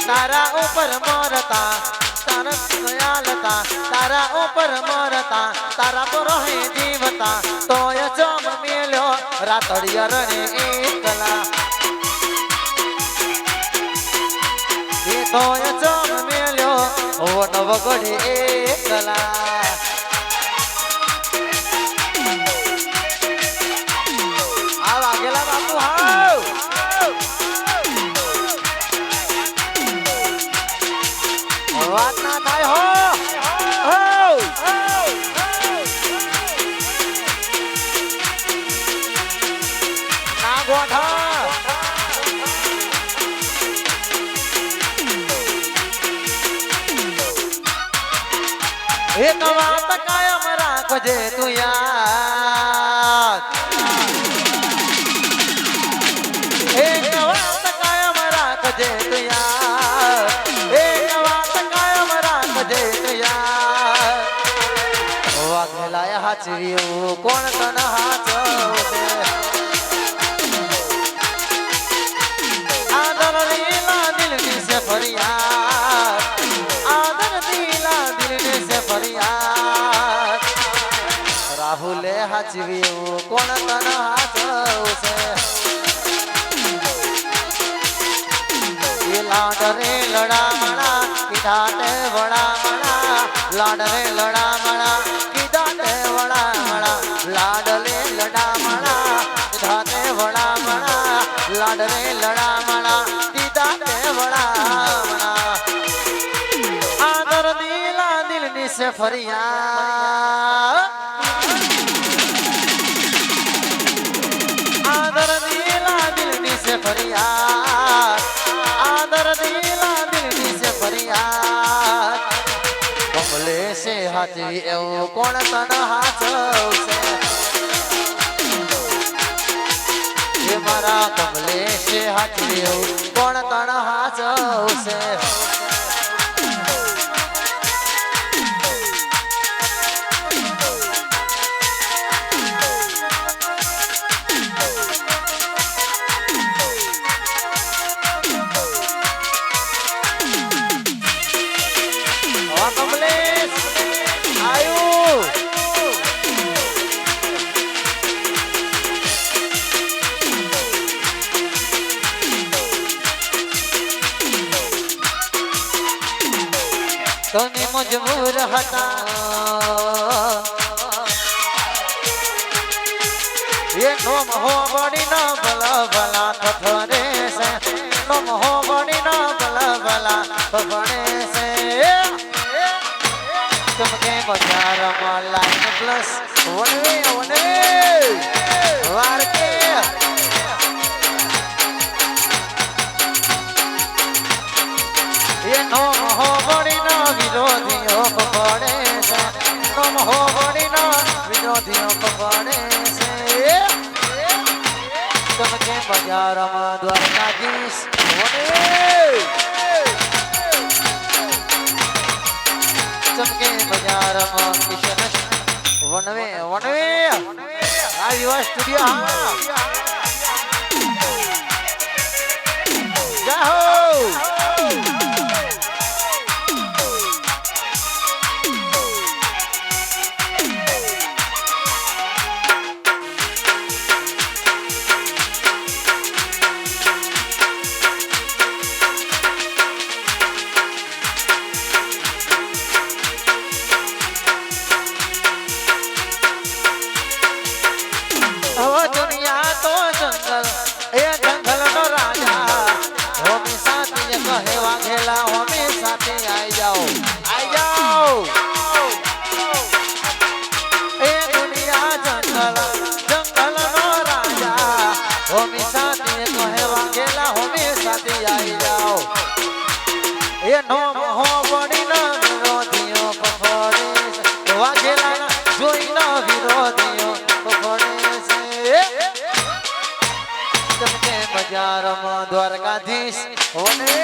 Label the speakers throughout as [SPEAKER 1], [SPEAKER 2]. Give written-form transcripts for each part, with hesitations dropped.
[SPEAKER 1] तारा ऊपर मरता तरस दयालता तारा ऊपर मरता तारा तो रहे जीवता तो ये जम मिलो रातड़िया रणे एकला ये तो ये जम मिलो वो नवगढ़ी एकला आवा गेला बापू हाव વાત ના થાય હો ના ગોઠા એક વાત કાયમ રાખજે તું યાદ એક વાત કાયમ રાખજે તું યાદ એક વાત કાયમ રાખજે તું યાદ વાઘેલાય હાચવ્યું કોણ તન હાચવશે આદર લીલા દિલની સે ફરિયાદ आदर दिला दिल से फरियाद राहुले हाचव्યું કોણ તન હાચવશે એ લાડ રે લડામણા કીધા તે વડામણા લાડ રે લડામણા કીધા તે વડામણા લાડ લે લડામણા કીધા તે વડામણા લાડ રે લડામણા કીધા તે વડામણા आदर दिला दिलनी से फरियाद आदर दिला दिलनी से फरियाद आदर दिला दिलनी से फरियाद कमले से हाथवी એવું કોણ તન હાચવશે એ મારા કમલે से હાથવી એવું કોણ તન હાચવશે તમે મજબૂર હતા એ નોમ હો બડી ન ભલા ભલા કઠરે છે નોમ હો બડી ન ભલા ભલા કઠરે છે तुमके बजार में लाइन प्लस वनवे वार के ये नोम हो बड़ी ना विरोधियों को पड़े से नोम हो बड़ी ना विरोधियों को पड़े से तुमके बजार में द्वारकाधीश चमके बाजार में किशन वनवे आ युवा स्टूडियो जाओ दुनिया तो जंगल ए जंगल नो राजा होमी साथी कहे वाघेला होमी साथी आई जाओ ए दुनिया जंगल जंगल नो राजा होमी साथी कहे वाघेला होमी साथी आई जाओ ए नोम हो बड़ी न विरोधियों पफड़े वाघेला जोई न विरोधियों पफड़े चमके बाजार में द्वारकाधीश होने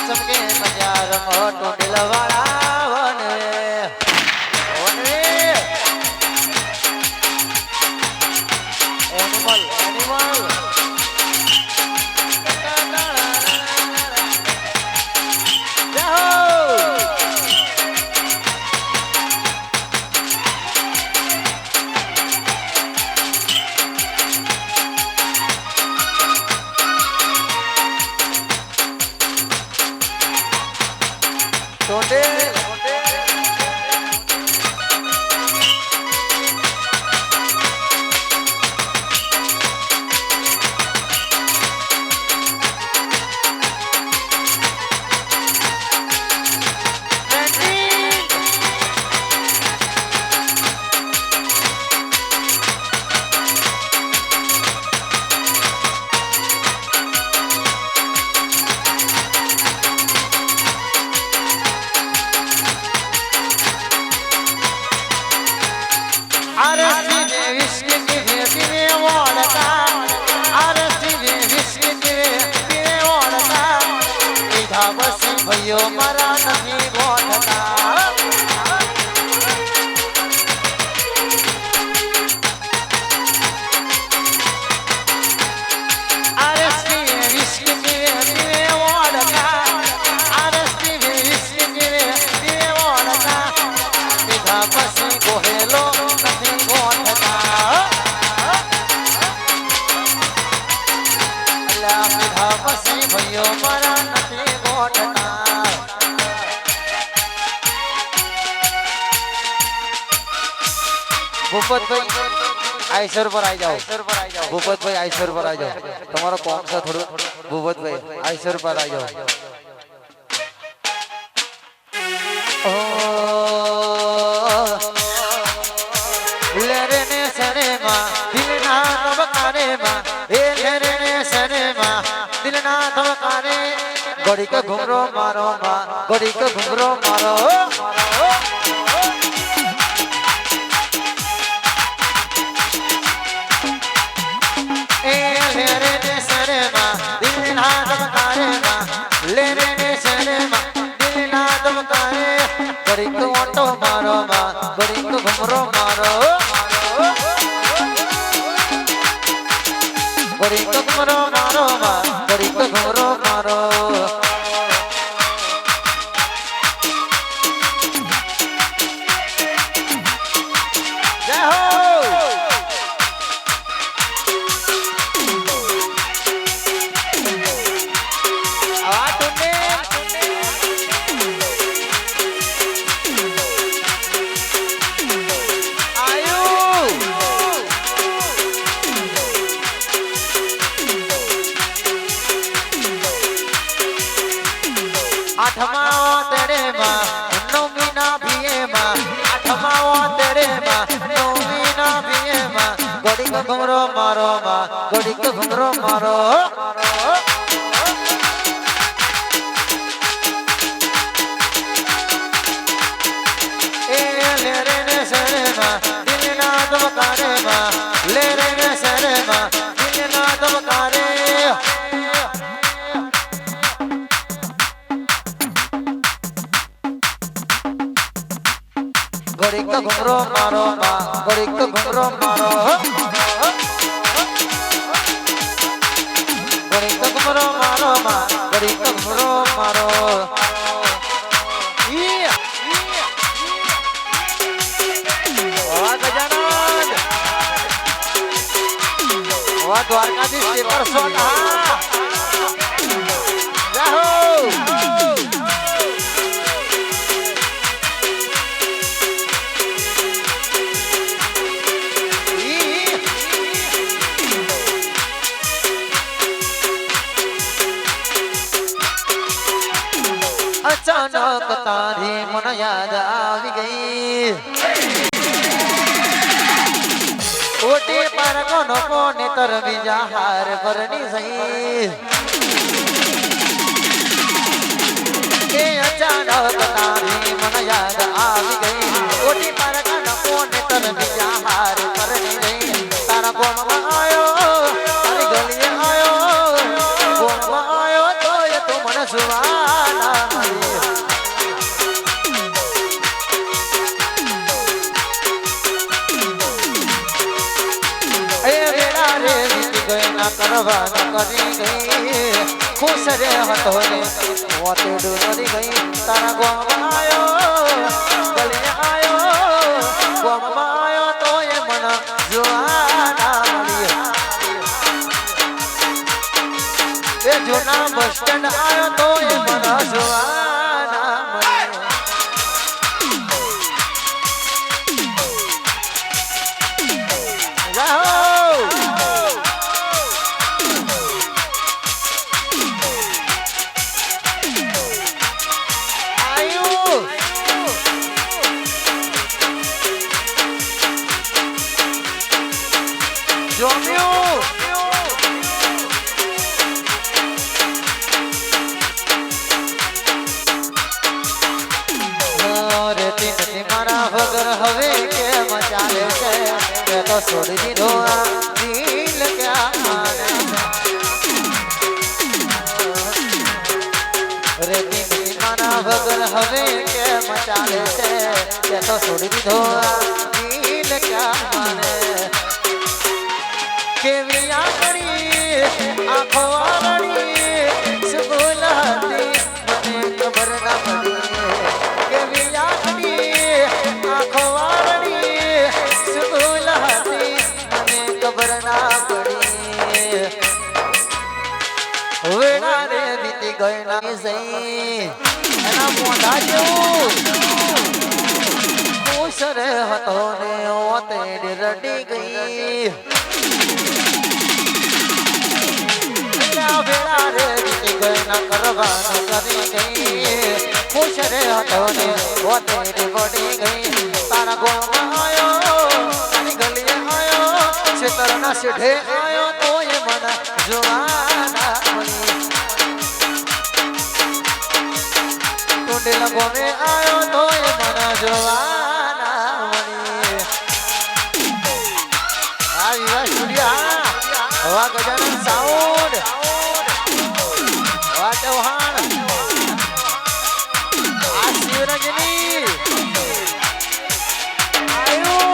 [SPEAKER 1] चमके बाजार में टोडल वाला होने एनिमल આરસી ને વિસ્કી પીવે પીવે ઓળતા આરસી ને વિસ્કી પીવે ઓળતા પીધા પછી ભાઈઓ મારા નથી ગોઠતા ભૂપતભાઈ આઈસર પર આવી જાઓ ભૂપતભાઈ આઈસર પર આવી જાઓ તમારો કોમ છે થોડું ભૂપતભાઈ આઈસર પર આવી જાઓ લેરે ને સરે માં દિલના તબકારે માં એ લેરે ને સરે માં દિલના તબકારે ગોડી કે ઘુમરો મારો માં ગોડી કે ઘુમરો મારો ગરીબ ઓટો મારો માં ગરીબ ઘુમરો મારો ગરીબ ઘુમરો મારો માં ગરીબ ઘુમરો મારો જય હો आठमाओ तेरे माँ नौमीना भीए माँ आठमाओ तेरे माँ नौमीना भीए माँ गोड़ी को घुमरो मारो माँ गोड़ी को घुमरो मारो ए ले रे ने सरे माँ दिल ना धमकारे माँ ले रे ने सरे माँ दिल ना धमकारे गड़ी को घुमरो मारो माँ गड़ी को घुमरो मारो गड़ी को घुमरो मारो माँ गड़ी को घुमरो मारो गजानन द्वारकाधीश पेपर सोना अचानक तारी मन याद आवी गई ओटे पर कोनो कोने तर बीजा हार करनी सही के अचानक तारी मन याद आवी गई ओटे पर कोनो कोने तर बीजा हार करनी गई तारा गोम आयो तारी गलिए आयो गोम आयो तो ये तू मन सुवाना करवा करी गई खुश रे हतो रे वाते डुरी गई तारा गोम आयो गले आयो गोम आयो तो ये मन जुआना मली ए जुना बस स्टैंड आयो तो ये मन जुआना मली जाओ વગર હવે કેમ ચાલે છે મેં તો છોડી દીધો આ દિલ ક્યાં માને રે તીની માના વગર હવે કેમ ચાલે છે મેં તો છોડી દીધો આ દિલ ક્યાં માને કેવી આંગળી આંખો આંગળી સુગુલ હતી મને ખબર ના પડી કેવી આંગળી આંખો આંગળી સુગુલ હતી મને ખબર ના પડી વેળા રે વીતી ગઈ ના સહી એના મોઢા જેવું ખુશ રે હતો ને ઓતે રડી ગઈ વેળા રે વીતી ગઈ ના કરવાનું કરી ગઈ ખુશ રે હતો ને ઓતે વળી ગઈ તારા ગોળમાં આયો તારી ગલીએ આયો છેતરના સીધે આયો તોય મને જોવાના મળી ટુંડેલા ગોમે આયો તોય મને જોવાના મળી આ વિવાહ સ્ટુડિયો હવા ગજાનન સાઉન્ડ હવા ચૌહાણ આ શિવરંજની આયુ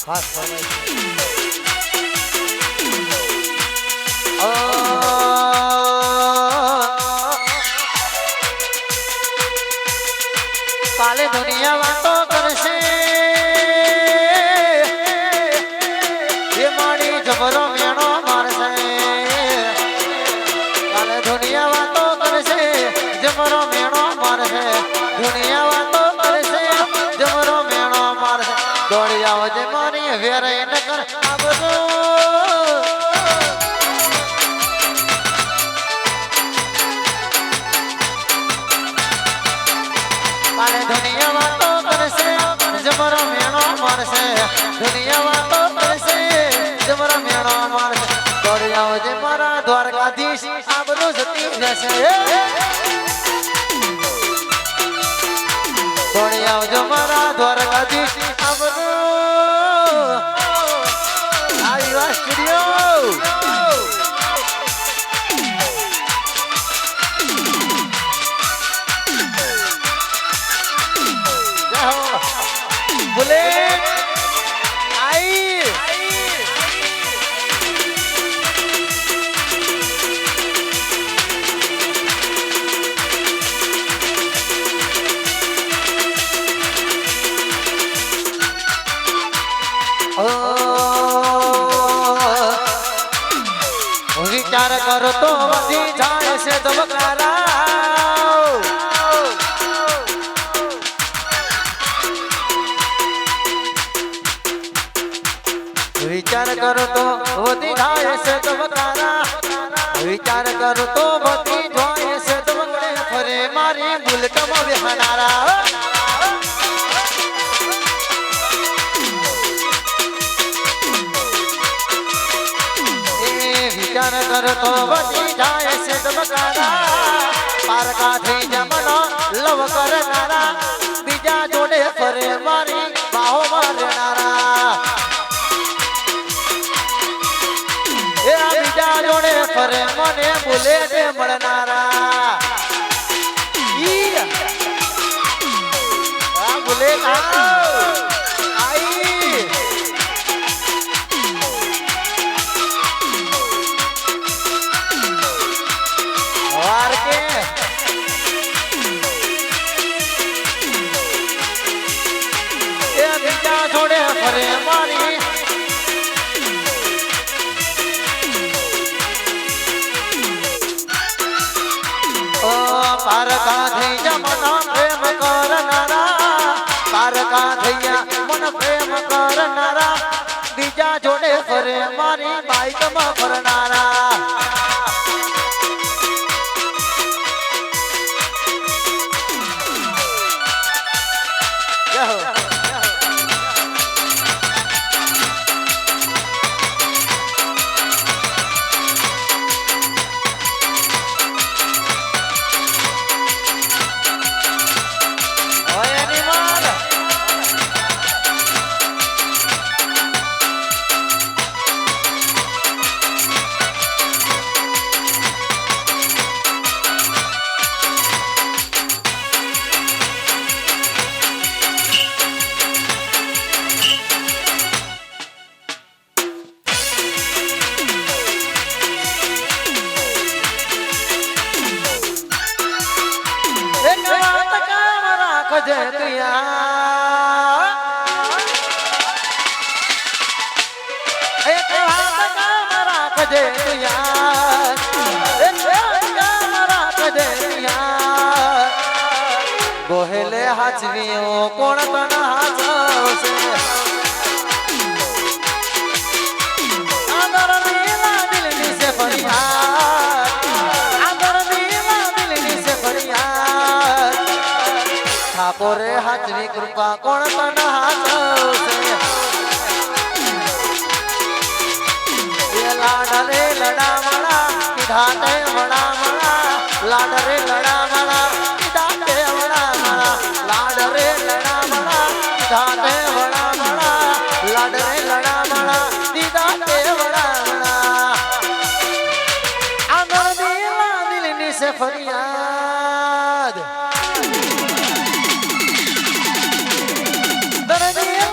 [SPEAKER 2] ખાસ ફરમાઈશ
[SPEAKER 1] કાલે દુનિયા વાતો કરશે એ મારી જબરો મેણો મારશે કાલે દુનિયા વાતો કરશે જબરો મેણો મારશે દુનિયા વાતો કરશે જબરો મેણો મારશે દોડી આવજે મારી વેરાય ન કર આ બધું દુનિયા વાતો કરશે જબરો મેણો મારશે દુનિયા વાતો કરશે જબરો મેણો મારશે દોડી આવજે મારા દ્વારકાધીશ આબરૂ જતી જશે દોડી આવજો મારા દ્વારકાધીશ આબરૂ આવી વાત સ્ટુડિયો बुलेट आई विचार करो तो वधी जाए से धबकारा विचार करो तो वधी जाए से धबकारा विचार करो तो वधी जाए से धबकड़े फरे मारी मुल्क में बेहनारा विचार करो तो वधी जाए से धबकारा पारका थी जमनो लव करनारा बीजा जोड़े फरे मारी बाहो मारनारा बीजा जोड़े फरे मने बुलेट મળનારા बुलेट आई और के ये बीजा जोड़े फरे मारी पारका थैया मन प्रेम करनारा पारका थैया मन प्रेम करनारा बीजा जोड़े फरे मारी बाइक में फरनारा गोहेले हाचवियो कोण पण हाचवसे आदर दिला दिलनी से फरियाद आदर दिला दिलनी से फरियाद ठाकोरे हाचवी कृपा कोण पण हाचवसे ये लाड रे लडा मला किधाते वडा मला लाड रे लडा मला किधाते वडा मला लाड रे लडा मला किधाते